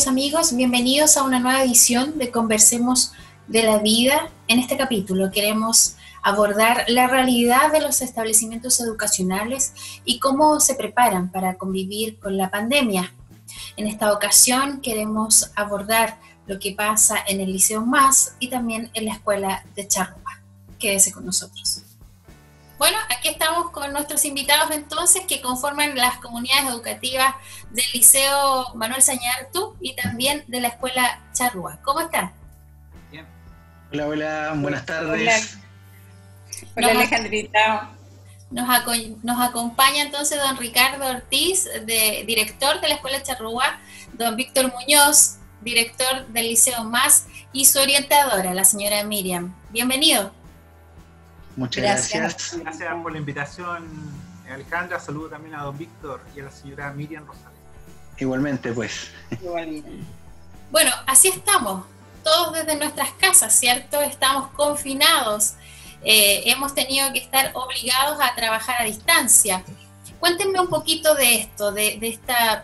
queridos amigos, bienvenidos a una nueva edición de Conversemos de la Vida. En este capítulo queremos abordar la realidad de los establecimientos educacionales y cómo se preparan para convivir con la pandemia. En esta ocasión queremos abordar lo que pasa en el Liceo MAS y también en la Escuela de Charrúa. Quédese con nosotros. Bueno, aquí estamos con nuestros invitados entonces que conforman las comunidades educativas del Liceo Manuel Sañartu y también de la Escuela Charrúa. ¿Cómo están? Bien. Hola, hola, buenas tardes. Hola Alejandrita. Nos acompaña entonces don Ricardo Ortiz, director de la Escuela Charrúa, don Víctor Muñoz, director del Liceo MAS, y su orientadora, la señora Miriam. Bienvenido. Muchas gracias. Gracias por la invitación, Alejandra. Saludo también a don Víctor y a la señora Miriam Rosales. Igualmente, pues. Igualmente. Bueno, así estamos, todos desde nuestras casas, ¿cierto? Estamos confinados, hemos tenido que estar obligados a trabajar a distancia. Cuéntenme un poquito de esto, de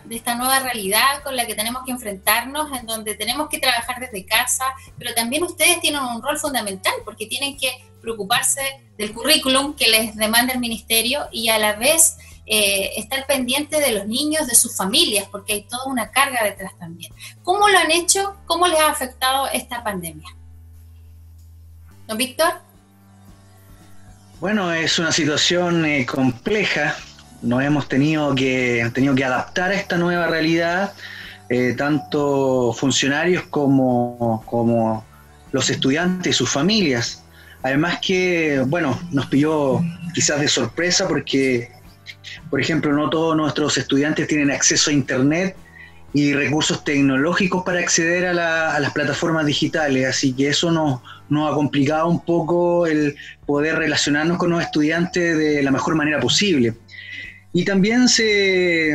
esta nueva realidad con la que tenemos que enfrentarnos, en donde tenemos que trabajar desde casa, pero también ustedes tienen un rol fundamental porque tienen que preocuparse del currículum que les demanda el ministerio y a la vez estar pendiente de los niños, de sus familias, porque hay toda una carga detrás también. ¿Cómo lo han hecho? ¿Cómo les ha afectado esta pandemia? ¿Don Víctor? Bueno, es una situación compleja. Nos hemos tenido que adaptar a esta nueva realidad, tanto funcionarios como los estudiantes y sus familias. Además que, bueno, nos pilló quizás de sorpresa porque, por ejemplo, no todos nuestros estudiantes tienen acceso a Internet y recursos tecnológicos para acceder a las plataformas digitales, así que eso nos ha complicado un poco el poder relacionarnos con los estudiantes de la mejor manera posible. Y también se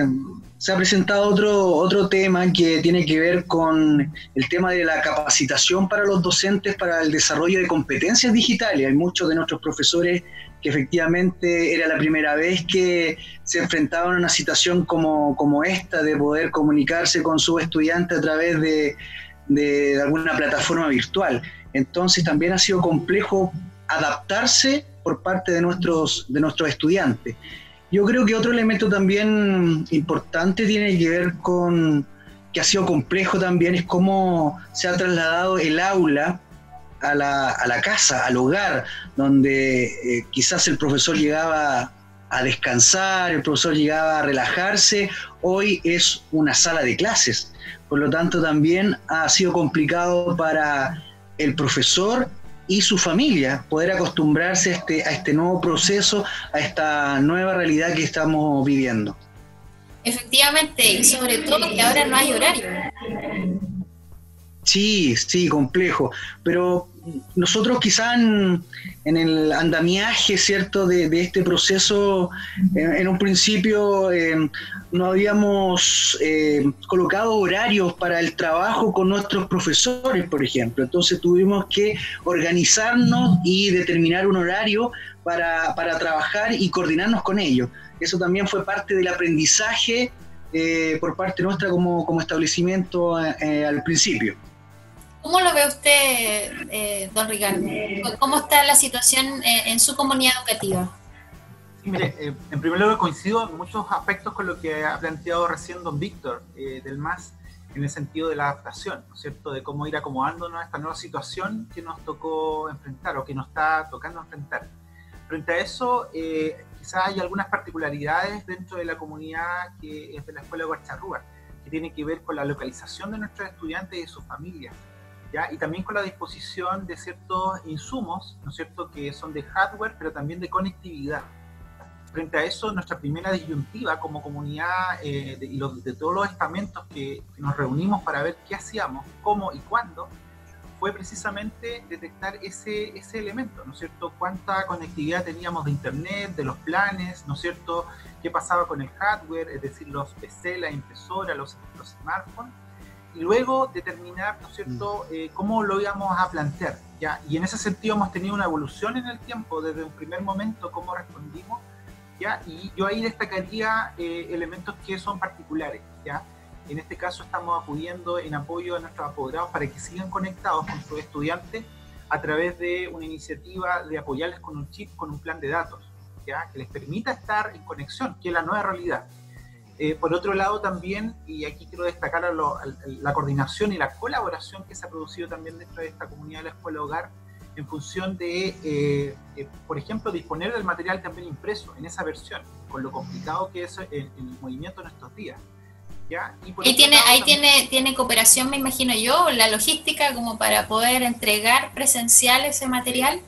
ha presentado otro tema que tiene que ver con el tema de la capacitación para los docentes para el desarrollo de competencias digitales. Hay muchos de nuestros profesores que efectivamente era la primera vez que se enfrentaban a una situación como esta, de poder comunicarse con sus estudiantes a través de alguna plataforma virtual. Entonces también ha sido complejo adaptarse por parte de nuestros estudiantes. Yo creo que otro elemento también importante tiene que ver con, que ha sido complejo también, es cómo se ha trasladado el aula a la casa, al hogar, donde quizás el profesor llegaba a descansar, el profesor llegaba a relajarse. Hoy es una sala de clases, por lo tanto también ha sido complicado para el profesor y su familia poder acostumbrarse a este nuevo proceso, a esta nueva realidad que estamos viviendo. Efectivamente, y sobre todo que ahora no hay horario. Sí, complejo, pero nosotros quizá en el andamiaje, ¿cierto?, de este proceso, en un principio no habíamos colocado horarios para el trabajo con nuestros profesores, por ejemplo. Entonces tuvimos que organizarnos y determinar un horario para trabajar y coordinarnos con ellos. Eso también fue parte del aprendizaje por parte nuestra como establecimiento al principio. ¿Cómo lo ve usted, don Ricardo? ¿Cómo está la situación en su comunidad educativa? Sí, mire, en primer lugar coincido en muchos aspectos con lo que ha planteado recién don Víctor del MAS, en el sentido de la adaptación, ¿no es cierto?, de cómo ir acomodándonos a esta nueva situación que nos tocó enfrentar o que nos está tocando enfrentar. Frente a eso, quizás hay algunas particularidades dentro de la comunidad que es de la Escuela de Charrúa, que tiene que ver con la localización de nuestros estudiantes y sus familias, ¿ya? Y también con la disposición de ciertos insumos, ¿no es cierto?, que son de hardware, pero también de conectividad. Frente a eso, nuestra primera disyuntiva como comunidad de todos los estamentos que nos reunimos para ver qué hacíamos, cómo y cuándo, fue precisamente detectar ese elemento, ¿no es cierto? Cuánta conectividad teníamos de internet, de los planes, ¿no es cierto? Qué pasaba con el hardware, es decir, los PC, la impresora, los smartphones, y luego determinar, ¿no es cierto?, cómo lo íbamos a plantear, ¿ya? Y en ese sentido hemos tenido una evolución en el tiempo, desde un primer momento, cómo respondimos, ¿ya? Y yo ahí destacaría elementos que son particulares, ¿ya? En este caso estamos acudiendo en apoyo a nuestros apoderados para que sigan conectados con sus estudiantes a través de una iniciativa de apoyarles con un chip, con un plan de datos, ¿ya? Que les permita estar en conexión, que es la nueva realidad. Por otro lado también, y aquí quiero destacar la coordinación y la colaboración que se ha producido también dentro de esta comunidad de la Escuela Hogar, en función de, por ejemplo, disponer del material también impreso en esa versión, con lo complicado que es el movimiento en estos días. ¿Ya? Ahí tiene cooperación, me imagino yo, la logística como para poder entregar presencial ese material.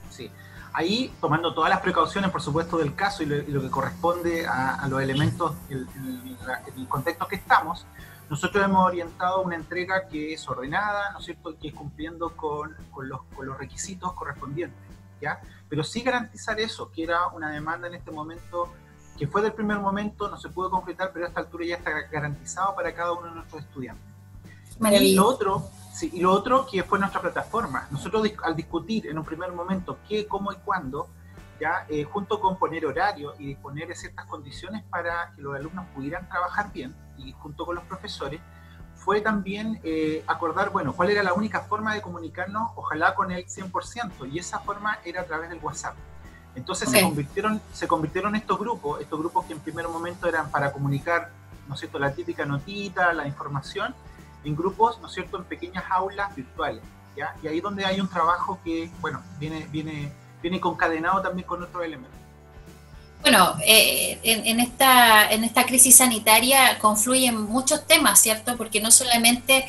Sí, ahí tomando todas las precauciones, por supuesto, del caso y lo que corresponde a los elementos en el contexto que estamos, nosotros hemos orientado una entrega que es ordenada, ¿no es cierto?, que es cumpliendo con los requisitos correspondientes, ¿ya? Pero sí garantizar eso, que era una demanda en este momento que fue del primer momento, no se pudo concretar, pero a esta altura ya está garantizado para cada uno de nuestros estudiantes. Y lo otro que fue nuestra plataforma. Nosotros al discutir en un primer momento qué, cómo y cuándo, ya junto con poner horario y disponer de ciertas condiciones para que los alumnos pudieran trabajar bien, y junto con los profesores, fue también acordar, bueno, cuál era la única forma de comunicarnos, ojalá con el 100%, y esa forma era a través del WhatsApp. Entonces se convirtieron estos grupos que en primer momento eran para comunicar, ¿no es cierto?, la típica notita, la información, en grupos, ¿no es cierto?, en pequeñas aulas virtuales, ¿ya? Y ahí es donde hay un trabajo que, bueno, viene concadenado también con otros elementos. Bueno, en esta crisis sanitaria confluyen muchos temas, ¿cierto? Porque no solamente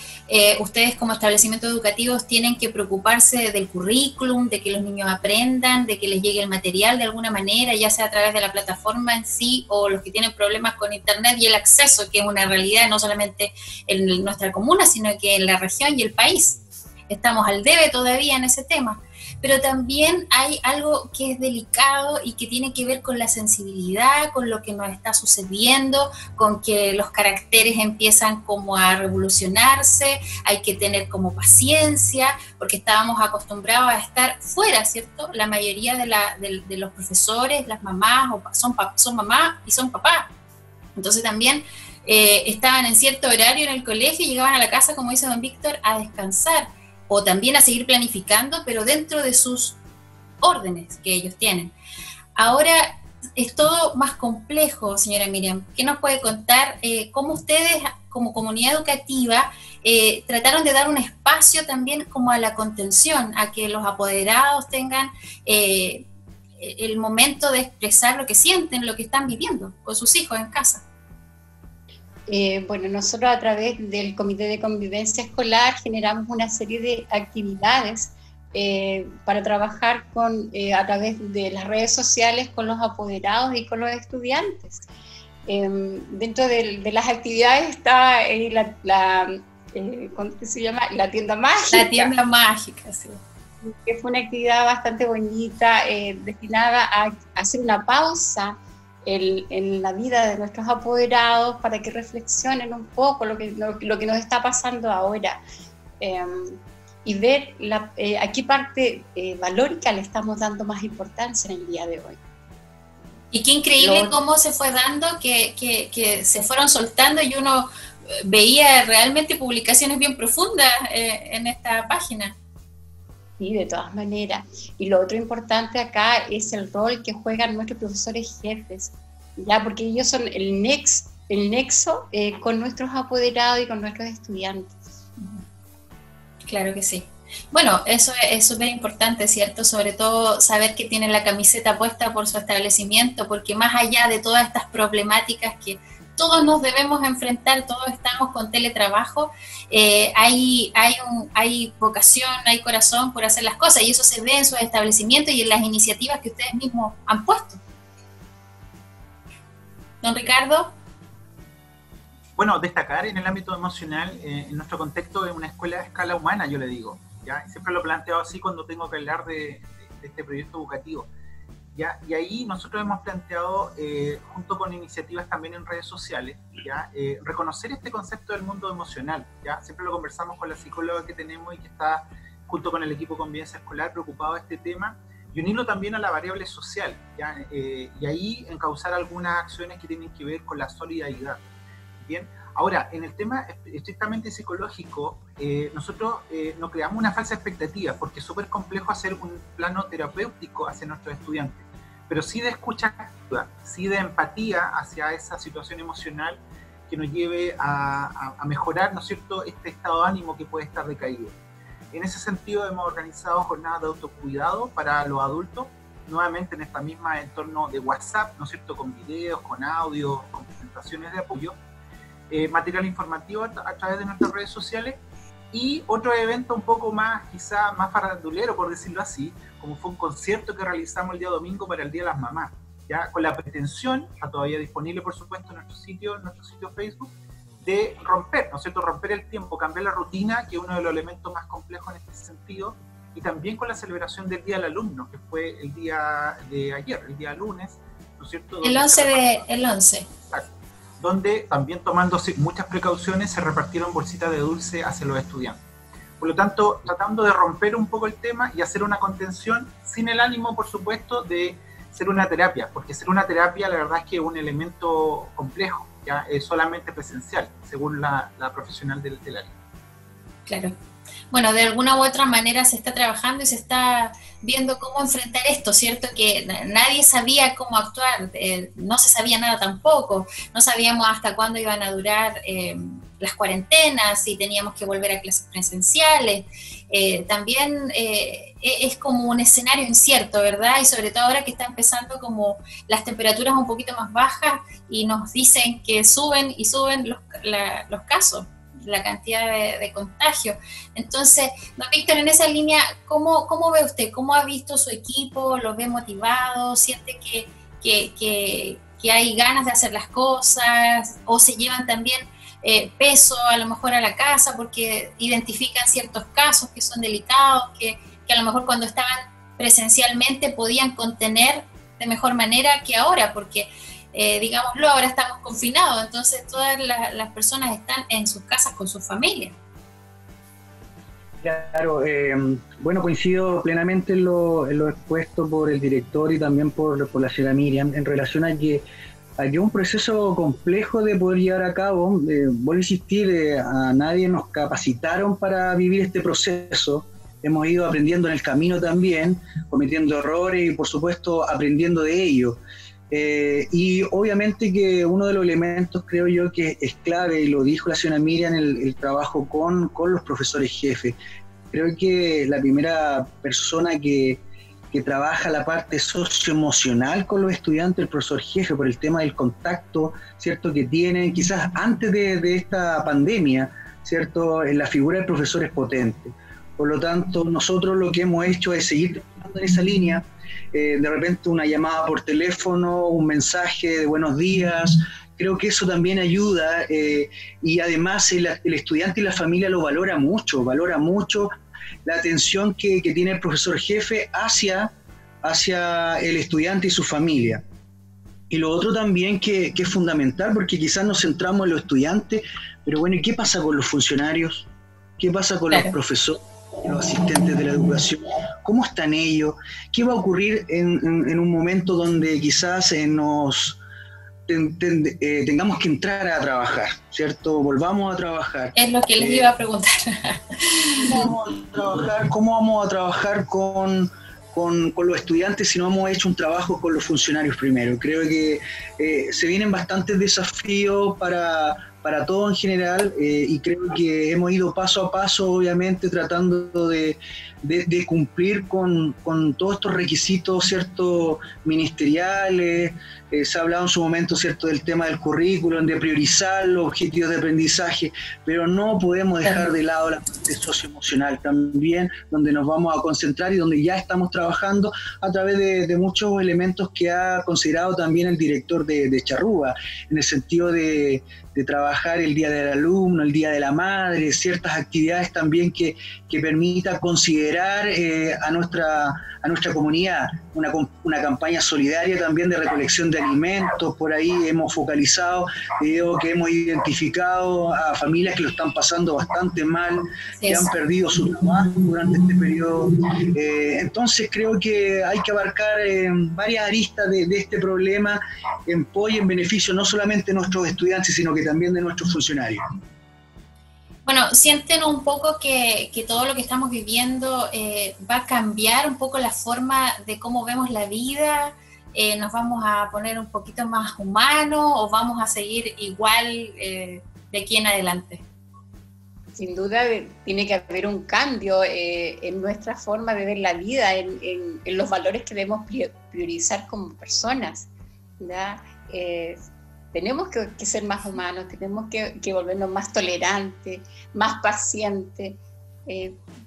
ustedes como establecimientos educativos tienen que preocuparse del currículum, de que los niños aprendan, de que les llegue el material de alguna manera, ya sea a través de la plataforma en sí, o los que tienen problemas con internet y el acceso, que es una realidad no solamente en nuestra comuna, sino que en la región y el país. Estamos al debe todavía en ese tema. Pero también hay algo que es delicado y que tiene que ver con la sensibilidad, con lo que nos está sucediendo, con que los caracteres empiezan como a revolucionarse, hay que tener como paciencia, porque estábamos acostumbrados a estar fuera, ¿cierto? La mayoría de los profesores, las mamás, son mamás y son papás. Entonces también estaban en cierto horario en el colegio y llegaban a la casa, como dice don Víctor, a descansar, o también a seguir planificando, pero dentro de sus órdenes que ellos tienen. Ahora es todo más complejo, señora Miriam. ¿Qué nos puede contar cómo ustedes, como comunidad educativa, trataron de dar un espacio también como a la contención, a que los apoderados tengan el momento de expresar lo que sienten, lo que están viviendo con sus hijos en casa? Bueno, nosotros a través del Comité de Convivencia Escolar generamos una serie de actividades para trabajar a través de las redes sociales con los apoderados y con los estudiantes. Dentro de las actividades está ¿cómo se llama? La tienda mágica. La tienda mágica, sí. Que fue una actividad bastante bonita, destinada a hacer una pausa en la vida de nuestros apoderados para que reflexionen un poco lo que nos está pasando ahora, y ver a qué parte valórica le estamos dando más importancia en el día de hoy. Y qué increíble cómo se fue dando, que se fueron soltando y uno veía realmente publicaciones bien profundas en esta página. Sí, de todas maneras. Y lo otro importante acá es el rol que juegan nuestros profesores jefes, ya, porque ellos son el nexo con nuestros apoderados y con nuestros estudiantes. Claro que sí. Bueno, eso es súper importante, ¿cierto? Sobre todo saber que tienen la camiseta puesta por su establecimiento, porque más allá de todas estas problemáticas que todos nos debemos enfrentar, todos estamos con teletrabajo, hay vocación, hay corazón por hacer las cosas, y eso se ve en sus establecimientos y en las iniciativas que ustedes mismos han puesto. Don Ricardo. Bueno, destacar en el ámbito emocional, en nuestro contexto es una escuela de escala humana, yo le digo, ¿ya? Siempre lo he planteado así cuando tengo que hablar de este proyecto educativo. ¿Ya? Y ahí nosotros hemos planteado, junto con iniciativas también en redes sociales, ¿ya? Reconocer este concepto del mundo emocional, ¿ya? Siempre lo conversamos con la psicóloga que tenemos y que está junto con el equipo de convivencia escolar preocupado de este tema, y unirlo también a la variable social, ¿ya? Y ahí encauzar algunas acciones que tienen que ver con la solidaridad. Bien, Ahora, en el tema estrictamente psicológico, nosotros no creamos una falsa expectativa, porque es súper complejo hacer un plano terapéutico hacia nuestros estudiantes, pero sí de escucha activa, sí de empatía hacia esa situación emocional que nos lleve a mejorar, ¿no es cierto?, este estado de ánimo que puede estar decaído. En ese sentido, hemos organizado jornadas de autocuidado para los adultos, nuevamente en esta misma entorno de WhatsApp, ¿no es cierto?, con videos, con audios, con presentaciones de apoyo, material informativo a través de nuestras redes sociales, y otro evento un poco más, quizá más farandulero, por decirlo así, como fue un concierto que realizamos el día domingo para el Día de las Mamás, ya con la pretensión, está todavía disponible por supuesto en nuestro sitio Facebook, de romper, ¿no es cierto?, romper el tiempo, cambiar la rutina, que es uno de los elementos más complejos en este sentido, y también con la celebración del Día del Alumno, que fue el día de ayer, el día lunes, ¿no es cierto? El 11. Exacto, donde también tomando muchas precauciones se repartieron bolsitas de dulce hacia los estudiantes. Por lo tanto, tratando de romper un poco el tema y hacer una contención sin el ánimo, por supuesto, de ser una terapia, porque ser una terapia la verdad es que es un elemento complejo, ya es solamente presencial, según la profesional del área. Claro. Bueno, de alguna u otra manera se está trabajando y se está viendo cómo enfrentar esto, ¿cierto? Que nadie sabía cómo actuar, no se sabía nada tampoco, no sabíamos hasta cuándo iban a durar las cuarentenas, si teníamos que volver a clases presenciales. También es como un escenario incierto, ¿verdad? Y sobre todo ahora que está empezando como las temperaturas un poquito más bajas y nos dicen que suben y suben los casos, la cantidad de contagios. Entonces, don Víctor, en esa línea, ¿cómo ve usted? ¿Cómo ha visto su equipo? ¿Lo ve motivado? ¿Siente que hay ganas de hacer las cosas? ¿O se llevan también peso a lo mejor a la casa porque identifican ciertos casos que son delicados, que a lo mejor cuando estaban presencialmente podían contener de mejor manera que ahora? Porque digámoslo, ahora estamos confinados, entonces todas las personas están en sus casas con sus familias. Claro, bueno, coincido plenamente en lo expuesto por el director y también por la señora Miriam en relación a que hay un proceso complejo de poder llevar a cabo. Vuelvo a insistir, a nadie nos capacitaron para vivir este proceso. Hemos ido aprendiendo en el camino también, cometiendo errores y por supuesto aprendiendo de ello. Y obviamente que uno de los elementos, creo yo, que es clave, y lo dijo la señora Miriam, el trabajo con los profesores jefes. Creo que la primera persona que trabaja la parte socioemocional con los estudiantes, el profesor jefe, por el tema del contacto, ¿cierto?, que tienen, quizás antes de esta pandemia, ¿cierto?, en la figura del profesor es potente. Por lo tanto, nosotros lo que hemos hecho es seguir trabajando en esa línea. De repente una llamada por teléfono, un mensaje de buenos días, creo que eso también ayuda, y además el estudiante y la familia lo valora mucho la atención que tiene el profesor jefe hacia el estudiante y su familia. Y lo otro también que es fundamental, porque quizás nos centramos en los estudiantes, pero bueno, ¿y qué pasa con los funcionarios? ¿Qué pasa con los profesores, los asistentes de la educación? ¿Cómo están ellos? ¿Qué va a ocurrir en un momento donde quizás tengamos que entrar a trabajar, ¿cierto? Volvamos a trabajar. Es lo que les iba a preguntar. ¿Cómo vamos a trabajar con los estudiantes si no hemos hecho un trabajo con los funcionarios primero? Creo que se vienen bastantes desafíos para todo en general, y creo que hemos ido paso a paso, obviamente, tratando de cumplir con todos estos requisitos, ¿cierto?, ministeriales. Se ha hablado en su momento, ¿cierto?, del tema del currículum, de priorizar los objetivos de aprendizaje, pero no podemos dejar de lado la parte socioemocional también, donde nos vamos a concentrar y donde ya estamos trabajando a través de muchos elementos que ha considerado también el director de Charrúa, en el sentido de trabajar el Día del Alumno, el Día de la Madre, ciertas actividades también que permita considerar a nuestra comunidad, una campaña solidaria también de recolección de alimentos. Por ahí hemos focalizado, que hemos identificado a familias que lo están pasando bastante mal, que han perdido su trabajo durante este periodo. Entonces creo que hay que abarcar varias aristas de este problema en beneficio no solamente de nuestros estudiantes, sino que también de nuestros funcionarios. Bueno, sienten un poco que todo lo que estamos viviendo va a cambiar un poco la forma de cómo vemos la vida, nos vamos a poner un poquito más humanos o vamos a seguir igual de aquí en adelante. Sin duda tiene que haber un cambio en nuestra forma de ver la vida, en los valores que debemos priorizar como personas, ¿verdad? Tenemos que ser más humanos, tenemos que volvernos más tolerantes, más pacientes,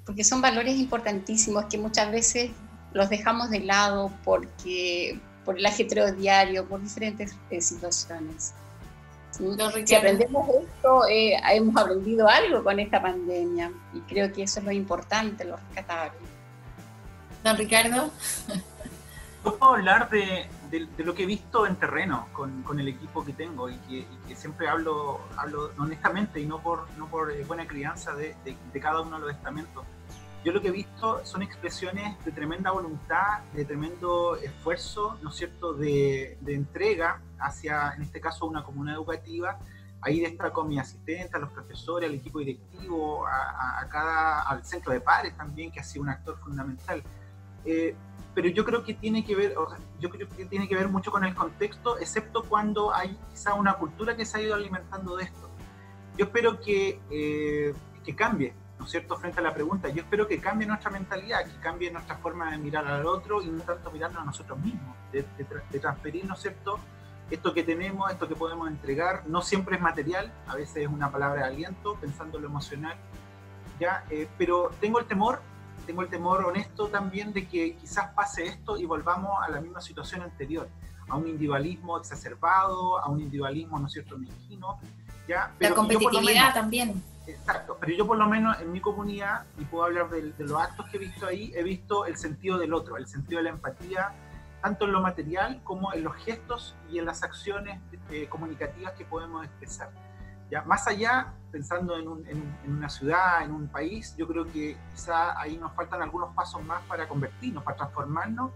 porque son valores importantísimos que muchas veces los dejamos de lado por el ajetreo diario, por diferentes situaciones. Si aprendemos esto, hemos aprendido algo con esta pandemia y creo que eso es lo importante, lo rescatable. Don Ricardo. Yo puedo hablar de lo que he visto en terreno con el equipo que tengo y que siempre hablo honestamente y no por buena crianza de cada uno de los estamentos. Yo lo que he visto son expresiones de tremenda voluntad, de tremendo esfuerzo, ¿no es cierto?, de entrega hacia, en este caso, una comunidad educativa. Ahí destaco a mi asistente, a los profesores, al equipo directivo, al centro de pares también, que ha sido un actor fundamental. Pero yo creo que tiene que ver mucho con el contexto, excepto cuando hay quizá una cultura que se ha ido alimentando de esto. Yo espero que cambie, ¿no es cierto?, frente a la pregunta. Yo espero que cambie nuestra mentalidad, que cambie nuestra forma de mirar al otro y no tanto mirarnos a nosotros mismos, de transferir, ¿no es cierto?, esto que tenemos, esto que podemos entregar. No siempre es material, a veces es una palabra de aliento, pensando en lo emocional, ¿ya? Pero tengo el temor honesto también de que quizás pase esto y volvamos a la misma situación anterior, a un individualismo exacerbado, a un individualismo, ¿no es cierto?, mezquino, ¿ya? Pero la competitividad también. Exacto, pero yo por lo menos en mi comunidad, y puedo hablar de los actos que he visto ahí, he visto el sentido del otro, el sentido de la empatía, tanto en lo material como en los gestos y en las acciones comunicativas que podemos expresar. Ya, más allá, pensando en una ciudad, en un país, yo creo que quizá ahí nos faltan algunos pasos más para convertirnos, para transformarnos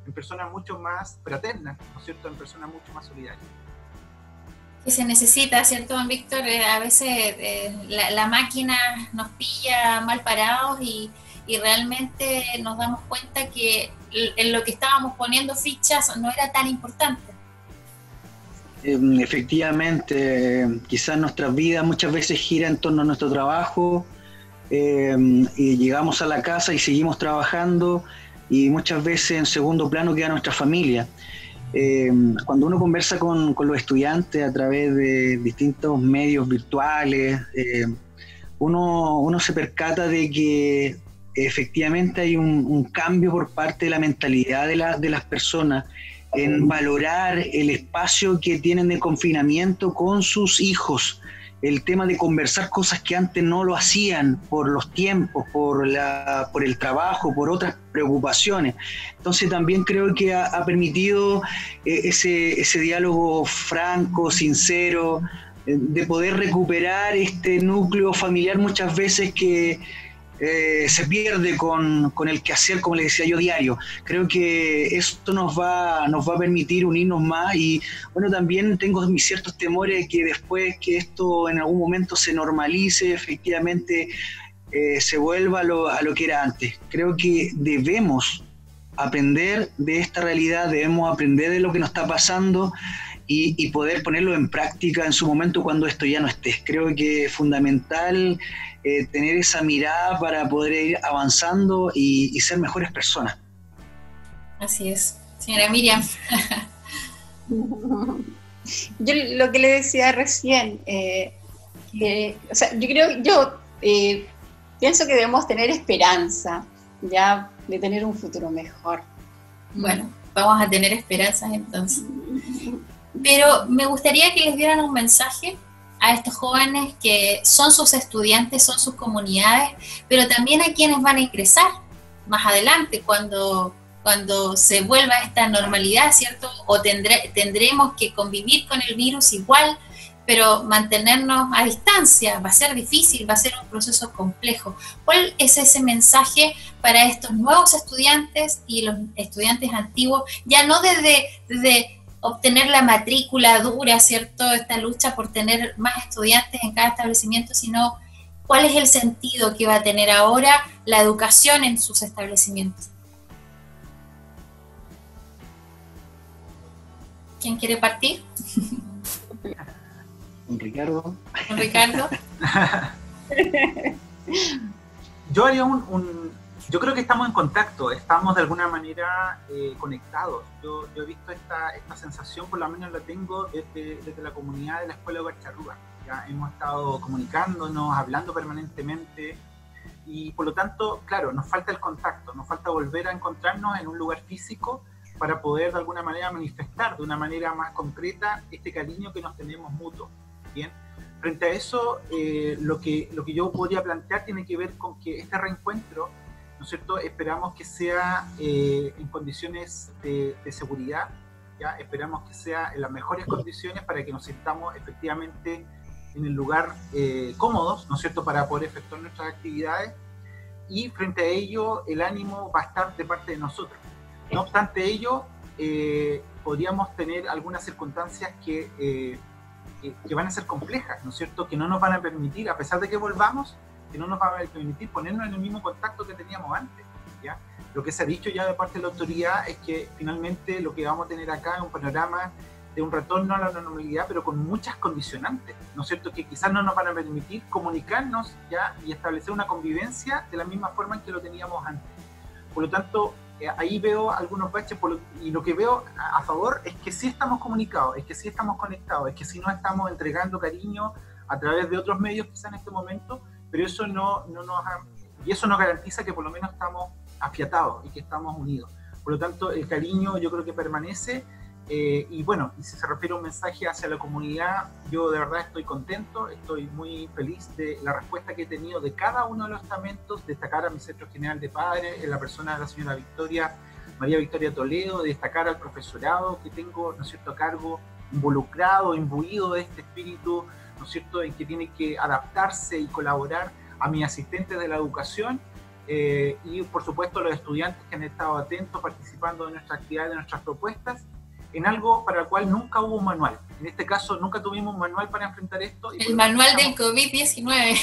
en personas mucho más fraternas, ¿no es cierto?, en personas mucho más solidarias. Que se necesita, ¿cierto, don Víctor? A veces la máquina nos pilla mal parados y realmente nos damos cuenta que en lo que estábamos poniendo fichas no era tan importante. Efectivamente, quizás nuestras vidas muchas veces gira en torno a nuestro trabajo y llegamos a la casa y seguimos trabajando y muchas veces en segundo plano queda nuestra familia. Cuando uno conversa con los estudiantes a través de distintos medios virtuales, uno se percata de que efectivamente hay un cambio por parte de la mentalidad de las personas en valorar el espacio que tienen de confinamiento con sus hijos, el tema de conversar cosas que antes no lo hacían por los tiempos, por el trabajo, por otras preocupaciones. Entonces también creo que ha permitido ese diálogo franco, sincero, de poder recuperar este núcleo familiar muchas veces que se pierde con el quehacer, como le decía yo, diario. Creo que esto nos va a permitir unirnos más y bueno, también tengo mis ciertos temores de que después que esto en algún momento se normalice, efectivamente se vuelva a lo que era antes. Creo que debemos aprender de esta realidad, debemos aprender de lo que nos está pasando y poder ponerlo en práctica en su momento cuando esto ya no esté. Creo que es fundamental tener esa mirada para poder ir avanzando y ser mejores personas. Así es. Señora Miriam. Yo lo que le decía recién, yo pienso que debemos tener esperanza, ya, de tener un futuro mejor. Bueno, vamos a tener esperanzas entonces. Pero me gustaría que les dieran un mensaje a estos jóvenes que son sus estudiantes, son sus comunidades, pero también a quienes van a ingresar más adelante cuando se vuelva esta normalidad, ¿cierto? O tendremos que convivir con el virus igual, pero mantenernos a distancia. Va a ser difícil, va a ser un proceso complejo. ¿Cuál es ese mensaje para estos nuevos estudiantes y los estudiantes antiguos? Ya no desde obtener la matrícula dura, ¿cierto? Esta lucha por tener más estudiantes en cada establecimiento, sino cuál es el sentido que va a tener ahora la educación en sus establecimientos. ¿Quién quiere partir? Ricardo. Ricardo. Yo haría yo creo que estamos en contacto, estamos de alguna manera conectados. Yo he visto esta sensación, por lo menos la tengo desde la comunidad de la Escuela de Huacharrúa. Ya hemos estado comunicándonos, hablando permanentemente, y por lo tanto, claro, nos falta el contacto, nos falta volver a encontrarnos en un lugar físico para poder de alguna manera manifestar de una manera más concreta este cariño que nos tenemos mutuo. Bien, frente a eso, lo que yo podría plantear tiene que ver con que este reencuentro, ¿no es cierto?, esperamos que sea en condiciones de seguridad, ¿ya? Esperamos que sea en las mejores condiciones para que nos sintamos efectivamente en el lugar cómodos, ¿no es cierto?, para poder efectuar nuestras actividades, y frente a ello el ánimo va a estar de parte de nosotros. No obstante ello, podríamos tener algunas circunstancias que van a ser complejas, ¿no es cierto?, que no nos van a permitir, a pesar de que volvamos, que no nos va a permitir ponernos en el mismo contacto que teníamos antes, ¿ya? Lo que se ha dicho ya de parte de la autoridad es que finalmente lo que vamos a tener acá es un panorama de un retorno a la normalidad, pero con muchas condicionantes, ¿no es cierto?, que quizás no nos van a permitir comunicarnos ya y establecer una convivencia de la misma forma en que lo teníamos antes. Por lo tanto, ahí veo algunos baches, y lo que veo a favor es que sí estamos comunicados, es que sí estamos conectados, es que sí nos estamos entregando cariño a través de otros medios quizás en este momento, pero eso eso nos garantiza que por lo menos estamos afiatados y que estamos unidos. Por lo tanto, el cariño yo creo que permanece, y bueno, y si se refiere a un mensaje hacia la comunidad, yo de verdad estoy contento, estoy muy feliz de la respuesta que he tenido de cada uno de los estamentos, destacar a mi centro general de padres, en la persona de la señora María Victoria Toledo, destacar al profesorado que tengo, ¿no es cierto?, a cargo, involucrado, imbuido de este espíritu, ¿no es cierto?, en que tiene que adaptarse y colaborar, a mis asistentes de la educación, y por supuesto a los estudiantes que han estado atentos, participando de nuestras actividades, de nuestras propuestas, en algo para el cual nunca hubo un manual. En este caso nunca tuvimos un manual para enfrentar esto. El manual del COVID-19.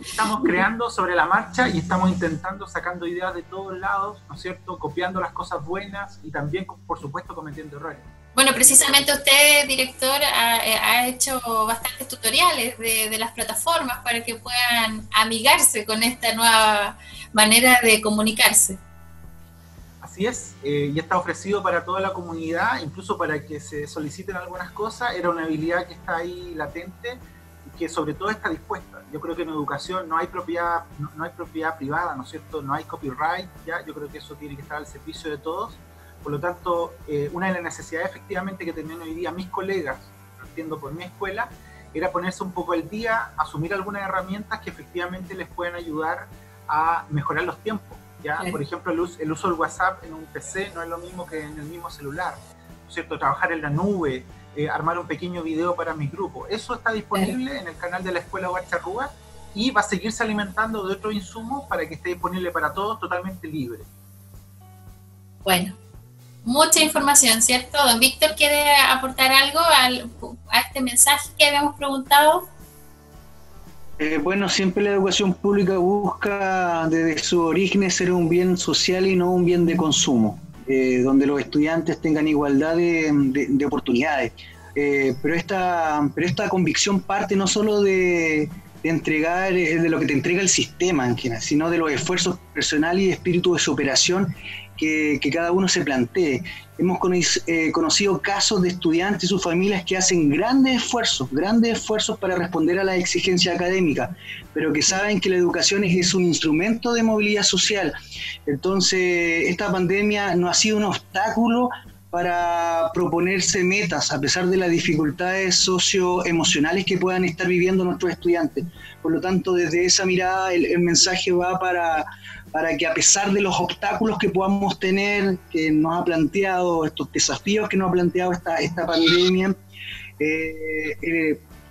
Estamos creando sobre la marcha y estamos intentando, sacando ideas de todos lados, ¿no es cierto?, copiando las cosas buenas y también, por supuesto, cometiendo errores. Bueno, precisamente usted, director, ha hecho bastantes tutoriales de las plataformas para que puedan amigarse con esta nueva manera de comunicarse. Así es, y está ofrecido para toda la comunidad, incluso para que se soliciten algunas cosas. Era una habilidad que está ahí latente y que sobre todo está dispuesta. Yo creo que en educación no hay propiedad privada, ¿no es cierto? No hay copyright, ¿ya? Yo creo que eso tiene que estar al servicio de todos. Por lo tanto, una de las necesidades efectivamente que tenían hoy día mis colegas, partiendo por mi escuela, era ponerse un poco al día, asumir algunas herramientas que efectivamente les pueden ayudar a mejorar los tiempos. ¿Ya? Por ejemplo, el uso del WhatsApp en un PC no es lo mismo que en el mismo celular, ¿no es cierto? Trabajar en la nube, armar un pequeño video para mis grupos. Eso está disponible en el canal de la Escuela Huacharrúa y va a seguirse alimentando de otros insumos para que esté disponible para todos, totalmente libre. Bueno, mucha información, ¿cierto? Don Víctor, ¿quiere aportar algo a este mensaje que habíamos preguntado? Bueno, siempre la educación pública busca desde sus orígenes ser un bien social y no un bien de consumo, donde los estudiantes tengan igualdad de oportunidades. Pero esta convicción parte no solo de entregar, de lo que te entrega el sistema en general, sino de los esfuerzos personales y espíritu de superación que cada uno se plantee. Hemos conocido casos de estudiantes y sus familias que hacen grandes esfuerzos para responder a la exigencia académica, pero que saben que la educación es un instrumento de movilidad social. Entonces, esta pandemia no ha sido un obstáculo para proponerse metas, a pesar de las dificultades socioemocionales que puedan estar viviendo nuestros estudiantes. Por lo tanto, desde esa mirada, el mensaje va para que, a pesar de los obstáculos que podamos tener, que nos ha planteado, estos desafíos que nos ha planteado esta pandemia,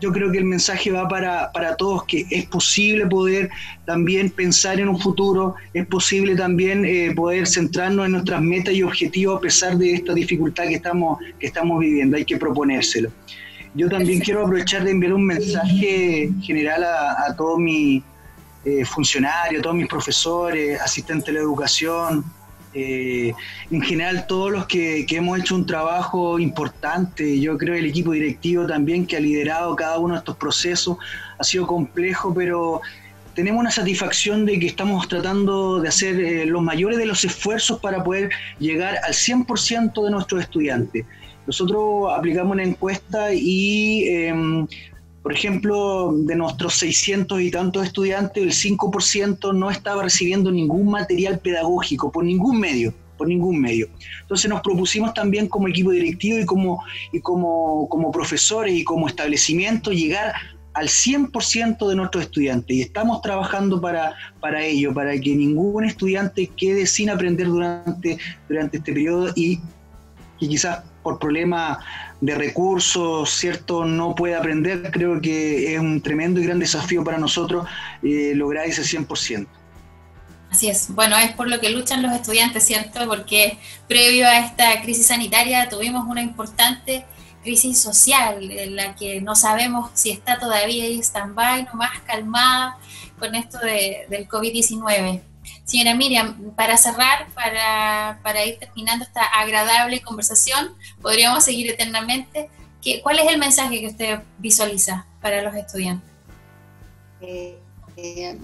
yo creo que el mensaje va para todos, que es posible poder también pensar en un futuro, es posible también poder centrarnos en nuestras metas y objetivos a pesar de esta dificultad que estamos viviendo, hay que proponérselo. Yo también quiero aprovechar de enviar un mensaje general a todos mis funcionarios, a todos mis profesores, asistentes de la educación, en general todos los que hemos hecho un trabajo importante. Yo creo el equipo directivo también que ha liderado cada uno de estos procesos ha sido complejo, pero tenemos una satisfacción de que estamos tratando de hacer los mayores de los esfuerzos para poder llegar al 100% de nuestros estudiantes. Nosotros aplicamos una encuesta y por ejemplo, de nuestros 600 y tantos estudiantes, el 5% no estaba recibiendo ningún material pedagógico por ningún medio. Entonces nos propusimos también como equipo directivo y como profesores y como establecimiento llegar al 100% de nuestros estudiantes, y estamos trabajando para ello, para que ningún estudiante quede sin aprender durante este periodo y quizás por problemas de recursos, ¿cierto?, no puede aprender. Creo que es un tremendo y gran desafío para nosotros lograr ese 100%. Así es. Bueno, es por lo que luchan los estudiantes, ¿cierto? Porque previo a esta crisis sanitaria tuvimos una importante crisis social en la que no sabemos si está todavía ahí stand-by, nomás calmada con esto del COVID-19. Señora Miriam, para cerrar, para ir terminando esta agradable conversación, podríamos seguir eternamente. ¿Cuál es el mensaje que usted visualiza para los estudiantes?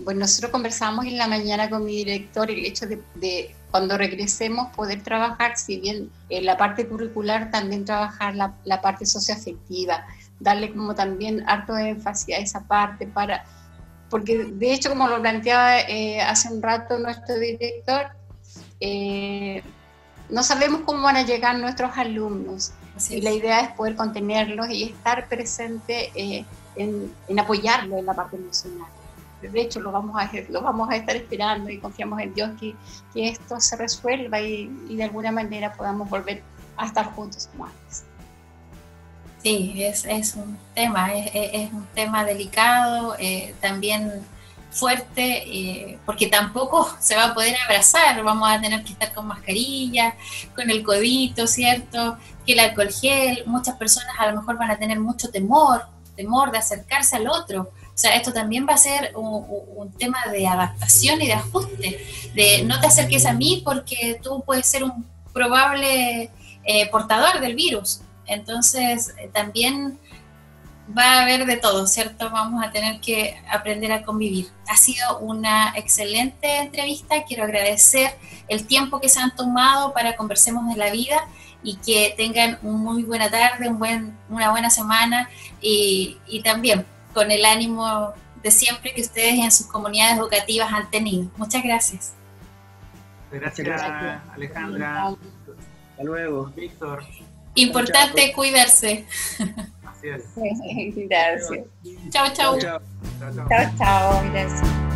Bueno, nosotros conversamos en la mañana con mi director el hecho de cuando regresemos poder trabajar, si bien en la parte curricular, también trabajar la parte socioafectiva, darle como también harto énfasis a esa parte porque de hecho, como lo planteaba hace un rato nuestro director, no sabemos cómo van a llegar nuestros alumnos, y la idea es poder contenerlos y estar presente en apoyarlos en la parte emocional. De hecho, lo vamos a estar esperando y confiamos en Dios que esto se resuelva y de alguna manera podamos volver a estar juntos como antes. Sí, es un tema delicado, también fuerte, porque tampoco se va a poder abrazar, vamos a tener que estar con mascarilla, con el codito, ¿cierto?, que el alcohol gel. Muchas personas a lo mejor van a tener mucho temor de acercarse al otro. O sea, esto también va a ser un tema de adaptación y de ajuste, de no te acerques a mí porque tú puedes ser un probable portador del virus. Entonces, también va a haber de todo, ¿cierto? Vamos a tener que aprender a convivir. Ha sido una excelente entrevista. Quiero agradecer el tiempo que se han tomado para Conversemos de la Vida y que tengan una muy buena tarde, una buena semana y también con el ánimo de siempre que ustedes en sus comunidades educativas han tenido. Muchas gracias. Gracias, Alejandra. Hasta luego. Víctor. Importante cuidarse. Así es. Gracias. Chao, chao. Chao, chao. Gracias.